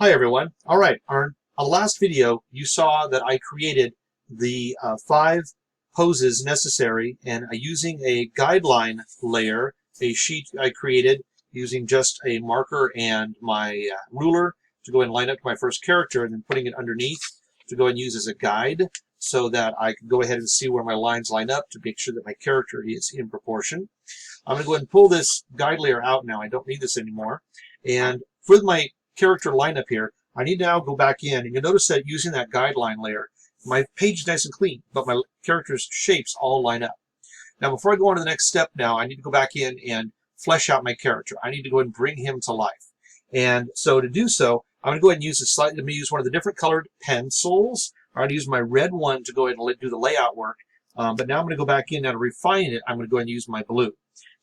Hi everyone. All right, on the last video you saw that I created the 5 poses necessary, and using a guideline layer, a sheet I created using just a marker and my ruler to go and line up my first character, and then putting it underneath to go and use as a guide so that I can go ahead and see where my lines line up to make sure that my character is in proportion. I'm going to go ahead and pull this guide layer out now. I don't need this anymore. And for my character lineup here, I need to now go back in, and you'll notice that using that guideline layer, my page is nice and clean, but my character's shapes all line up. Now, before I go on to the next step now, I need to go back in and flesh out my character. I need to go ahead and bring him to life. And so to do so, I'm going to go ahead and use let me use one of the different colored pencils. I'm going to use my red one to go ahead and do the layout work. But now I'm going to go back in now to refine it. I'm going to go ahead and use my blue.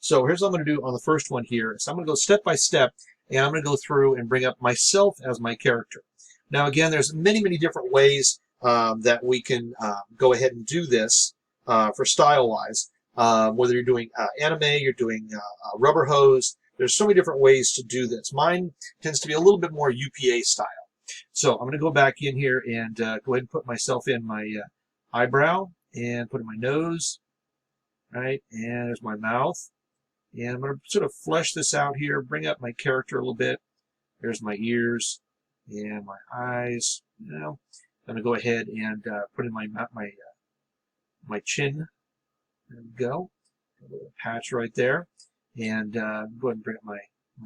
So here's what I'm going to do on the first one here. So I'm going to go step by step, and I'm going to go through and bring up myself as my character. Now again, there's many different ways that we can go ahead and do this for style-wise. Whether you're doing anime, you're doing rubber hose, there's so many different ways to do this. Mine tends to be a little bit more UPA style. So I'm going to go back in here and go ahead and put myself in my eyebrow, and put in my nose, right? And there's my mouth. And I'm going to sort of flesh this out here, bring up my character a little bit. There's my ears and my eyes. I'm going to go ahead and put in my chin. There we go. A little patch right there. And go ahead and bring up my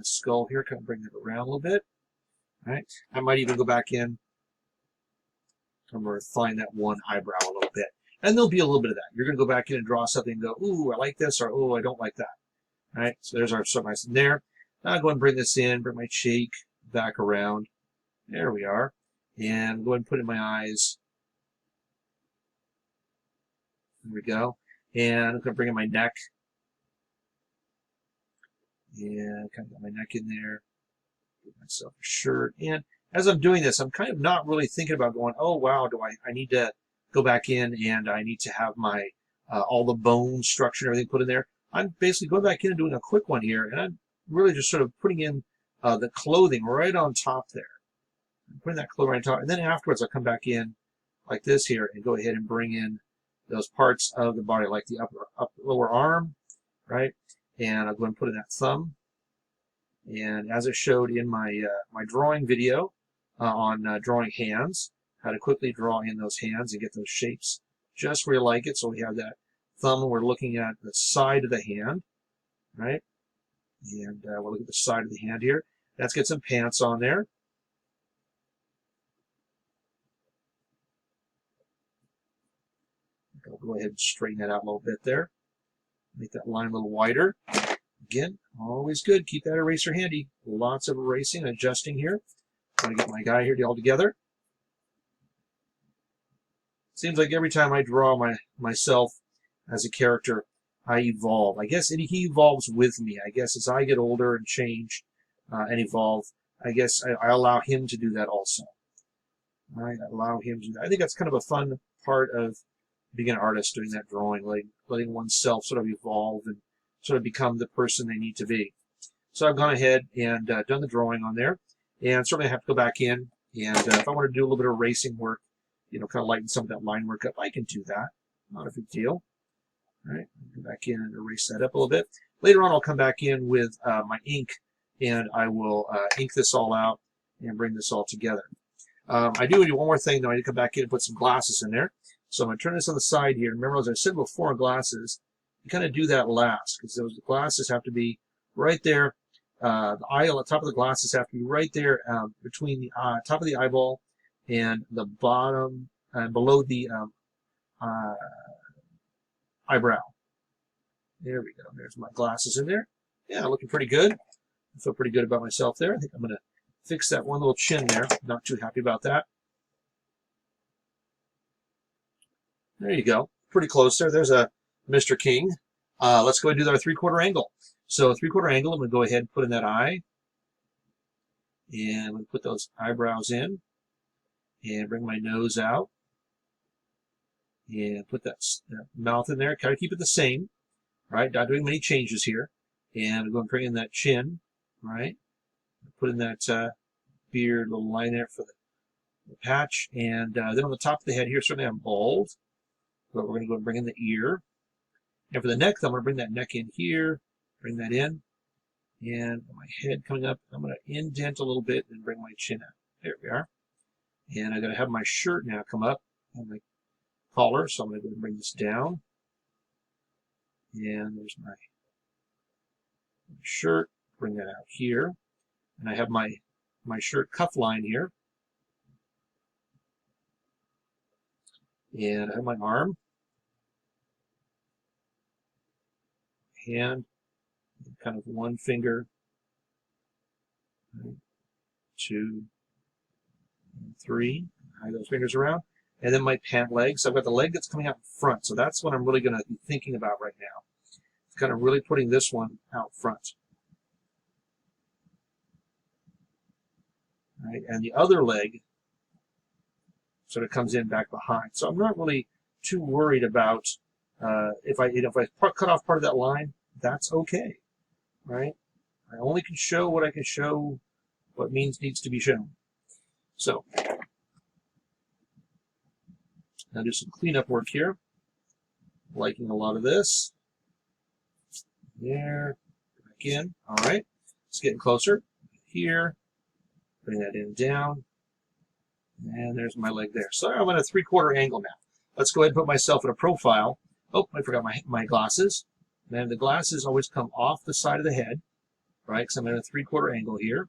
skull here, kind of bring it around a little bit. All right. I might even go back in and refine that one eyebrow a little bit. And there'll be a little bit of that. You're going to go back in and draw something and go, ooh, I like this, or ooh, I don't like that. All right, so there's our so nice in there. Now I'll go and bring this in, bring my cheek back around. There we are. And go ahead and put in my eyes. There we go. And I'm going to bring in my neck. And kind of got my neck in there. Give myself a shirt. And as I'm doing this, I'm kind of not really thinking about going, oh, wow, I need to go back in and I need to have my all the bone structure and everything put in there. I'm basically going back in and doing a quick one here, and I'm really just sort of putting in the clothing right on top there. I'm putting that clothing right on top, and then afterwards I'll come back in like this here and go ahead and bring in those parts of the body, like the lower arm, right? And I'll go and put in that thumb. And as I showed in my my drawing video on drawing hands, how to quickly draw in those hands and get those shapes just where you like it. So we have that thumb, we're looking at the side of the hand, right? And we'll look at the side of the hand here. Let's get some pants on there. I'll go ahead and straighten that out a little bit there. Make that line a little wider. Again, always good. Keep that eraser handy. Lots of erasing, adjusting here. I'm going to get my guy here all together. Seems like every time I draw myself as a character, I evolve. I guess he evolves with me. I guess as I get older and change and evolve, I guess I allow him to do that also. I allow him to do that. I think that's kind of a fun part of being an artist, doing that drawing, letting oneself sort of evolve and sort of become the person they need to be. So I've gone ahead and done the drawing on there, and certainly I have to go back in, and if I want to do a little bit of erasing work, kind of lighten some of that line work up, I can do that. Not a big deal. All right, go back in and erase that up a little bit. Later on, I'll come back in with my ink, and I will ink this all out and bring this all together. I do one more thing, though. I need to come back in and put some glasses in there. So I'm going to turn this on the side here. Remember, as I said before, glasses, you kind of do that last, because those glasses have to be right there. The eye on the top of the glasses have to be right there between the top of the eyeball and the bottom, below the eyebrow. There we go. There's my glasses in there. Yeah, looking pretty good. I feel pretty good about myself there. I think I'm going to fix that one little chin there. Not too happy about that. There you go. Pretty close there. There's a Mr. King. Let's go ahead and do our 3/4 angle. So 3/4 angle, I'm going to go ahead and put in that eye. And I'm going to put those eyebrows in. And bring my nose out. And put that mouth in there. Kind of keep it the same. Right? Not doing many changes here. And I'm going to bring in that chin. Right? Put in that beard, little line there for the patch. And then on the top of the head here, certainly I'm bald, but we're going to go and bring in the ear. And for the neck, I'm going to bring that neck in here, bring that in, and my head coming up, I'm going to indent a little bit and bring my chin out. There we are. And I'm going to have my shirt now come up on my collar, so I'm going to go and bring this down. And there's my shirt, bring that out here. And I have my shirt cuff line here. And I have my arm, hand, kind of one finger, 2, 3, hide those fingers around, and then my pant leg. So I've got the leg that's coming out in front, so that's what I'm really going to be thinking about right now. It's kind of really putting this one out front. Right, and the other leg sort of comes in back behind. So I'm not really too worried about if I cut off part of that line, that's okay, right? I only can show what I can show, what needs to be shown. So now do some cleanup work here. Liking a lot of this. There, back in. All right, it's getting closer. Here, bring that in down. And there's my leg there. So I'm at a 3/4 angle now. Let's go ahead and put myself in a profile. Oh, I forgot my glasses. And the glasses always come off the side of the head, right? Because I'm at a 3/4 angle here.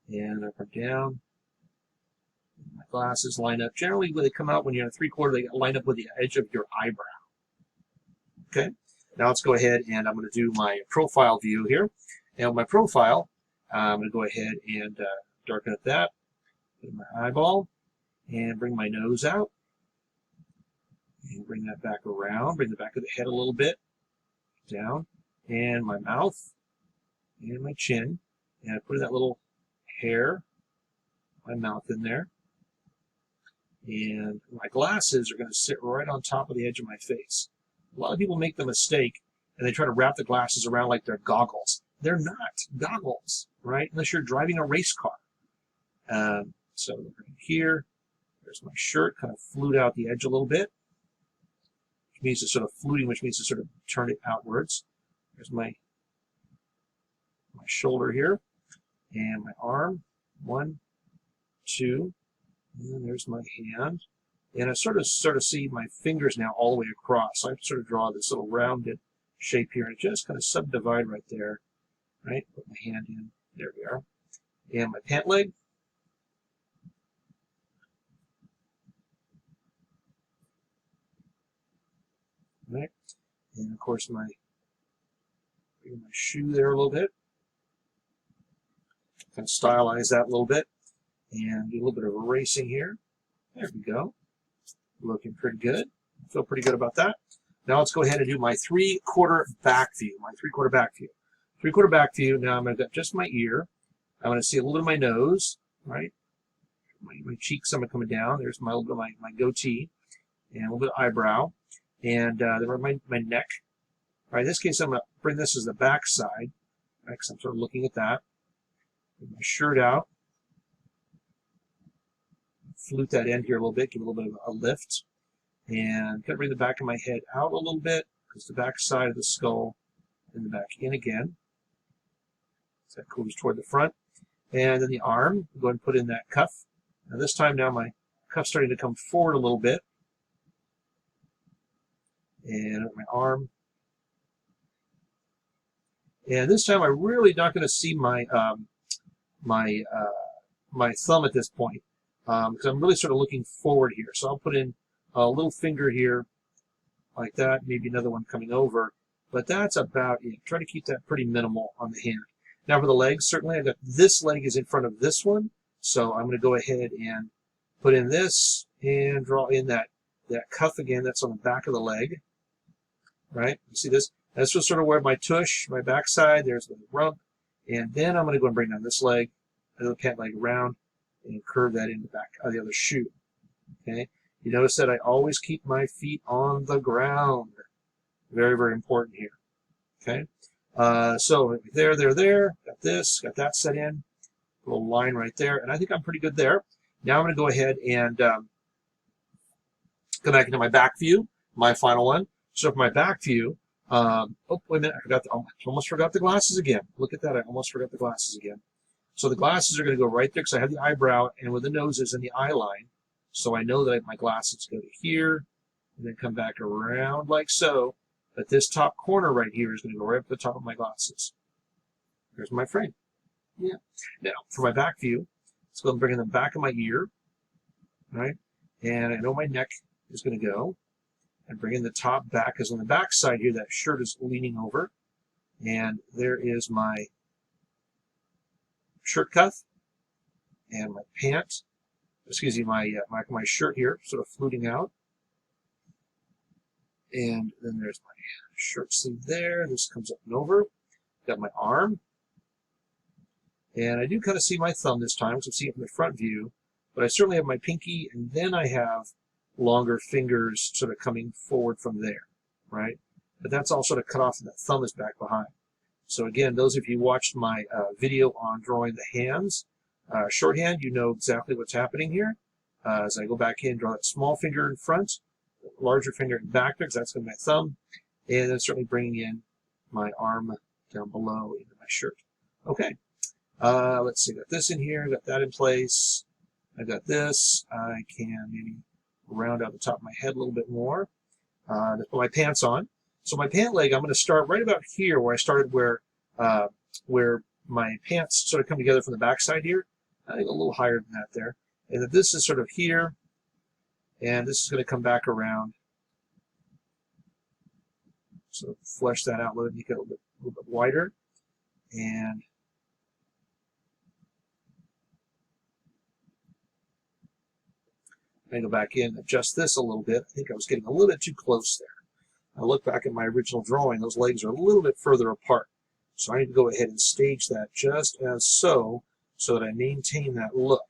And I come down. My glasses line up. Generally, when they come out when you're in a 3/4, they line up with the edge of your eyebrow. Okay. Now let's go ahead and I'm going to do my profile view here. And with my profile, I'm going to go ahead and darken up that. Put my eyeball and bring my nose out and bring that back around, bring the back of the head a little bit down, and my mouth and my chin, and I put in that little hair, my mouth in there, and my glasses are going to sit right on top of the edge of my face. A lot of people make the mistake and they try to wrap the glasses around like they're goggles. They're not goggles, right? Unless you're driving a race car. So right here, there's my shirt, kind of flute out the edge a little bit, which means to sort of fluting, which means to sort of turn it outwards. There's my shoulder here, and my arm, 1, 2, and there's my hand. And I sort of see my fingers now all the way across. So I sort of draw this little rounded shape here, and just kind of subdivide right there, right? Put my hand in, there we are. And my pant leg. Right. And of course my shoe there a little bit. Kind of stylize that a little bit and do a little bit of erasing here. There we go. Looking pretty good. I feel pretty good about that. Now let's go ahead and do my 3/4 back view. My 3/4 back view. 3/4 back view. Now I'm going to get just my ear. I'm going to see a little bit of my nose, right? My cheeks are coming down. There's my little bit of my goatee and a little bit of eyebrow. And then my neck. All right, in this case, I'm going to bring this as the back side, right, because I'm sort of looking at that. Get my shirt out. Flute that end here a little bit, give it a little bit of a lift. And kind of bring the back of my head out a little bit, because the back side of the skull and the back in again. So that goes toward the front. And then the arm, go ahead and put in that cuff. Now this time now my cuff's starting to come forward a little bit. And my arm. And this time I'm really not going to see my my thumb at this point, because I'm really sort of looking forward here. So I'll put in a little finger here like that, maybe another one coming over, but that's about it. Try to keep that pretty minimal on the hand. Now for the legs, certainly I've got this leg is in front of this one, so I'm going to go ahead and put in this and draw in that cuff again. That's on the back of the leg. Right? You see this? That's just sort of where my tush, my backside, there's the rump. And then I'm going to go and bring down this leg, the pant leg around, and curve that in the back of the other shoe. Okay? You notice that I always keep my feet on the ground. Very, very important here. Okay? So there. Got this, got that set in. A little line right there, and I think I'm pretty good there. Now I'm going to go ahead and come back into my back view, my final one. So for my back view, oh, wait a minute, I almost forgot the glasses again. Look at that, I almost forgot the glasses again. So the glasses are going to go right there because I have the eyebrow and where the nose is and the eye line. So I know that my glasses go to here and then come back around like so. But this top corner right here is going to go right up the top of my glasses. There's my frame. Yeah. Now, for my back view, let's go and bring in the back of my ear, right? And I know my neck is going to go. And bring in the top back, because on the back side here, that shirt is leaning over. And there is my shirt cuff and my pant. Excuse me, my shirt here, sort of fluting out. And then there's my shirt sleeve there. This comes up and over. Got my arm. And I do kind of see my thumb this time, because I'm seeing it from the front view. But I certainly have my pinky, and then I have longer fingers sort of coming forward from there, right? But that's all sort of cut off, and the thumb is back behind. So again, those of you who watched my video on drawing the hands, shorthand, you know exactly what's happening here. As I go back in, draw that small finger in front, larger finger in back there, because that's going to be my thumb, and then certainly bringing in my arm down below into my shirt. Okay. Let's see, got this in here, got that in place. I got this. I can maybe round out the top of my head a little bit more. To put my pants on. So my pant leg, I'm going to start right about here where I started, where my pants sort of come together from the back side here. I think a little higher than that there. And that this is sort of here, and this is going to come back around. So flesh that out, let it make it a little bit wider. And I go back in, adjust this a little bit. I think I was getting a little bit too close there. I look back at my original drawing, those legs are a little bit further apart. So I need to go ahead and stage that just as so that I maintain that look.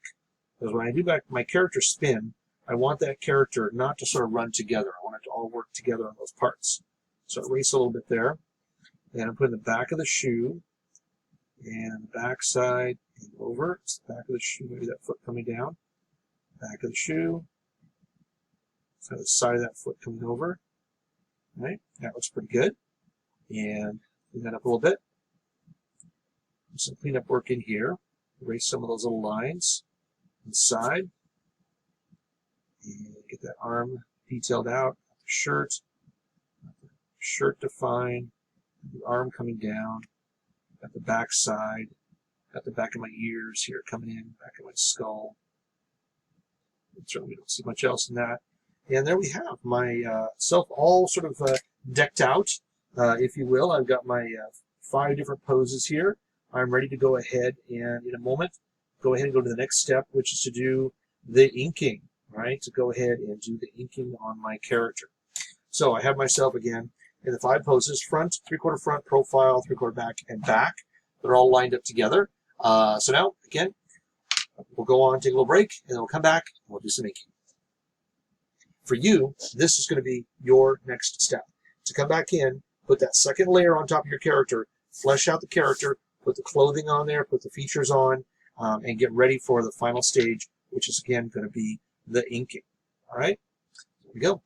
Because when I do back my character spin, I want that character not to sort of run together. I want it to all work together on those parts. So erase a little bit there. And I'm putting the back of the shoe and the back side and over. It's the back of the shoe, maybe that foot coming down. Back of the shoe, so the side of that foot coming over. Right, that looks pretty good. And clean that up a little bit. Some cleanup work in here. Erase some of those little lines inside. And get that arm detailed out. The shirt defined. The arm coming down. Got the back side. Got the back of my ears here coming in. Back of my skull. Certainly don't see much else in that. And there we have my self all sort of decked out, if you will. I've got my 5 different poses here. I'm ready to go ahead and, in a moment, go ahead and go to the next step, which is to do the inking, right? To go ahead and do the inking on my character. So I have myself, again, in the 5 poses: front, 3/4 front, profile, 3/4 back, and back. They're all lined up together. So now, again, we'll go on, take a little break, and then we'll come back, and we'll do some inking. For you, this is going to be your next step. To come back in, put that second layer on top of your character, flesh out the character, put the clothing on there, put the features on, and get ready for the final stage, which is, again, going to be the inking. All right? Here we go.